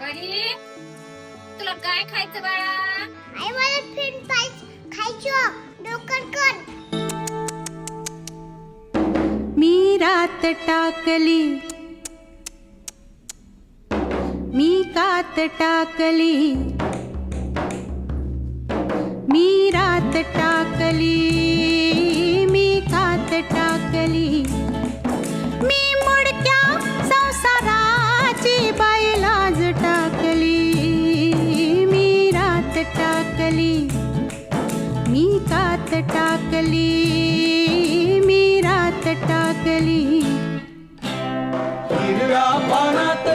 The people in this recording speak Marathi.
परी, तुला काय खायचं बाळा? आई मला फ्रेंच फ्राईज खायचं, लवकर कर. मी रात टाकली, मी कात टाकली, मी रात टाकली, मी कात टाकली, मी मुडक्या संसाराची बाईलाज टाकली, मी रात टाकली, मी कात टाकली, मी रात टाकली. हिरव्या पानात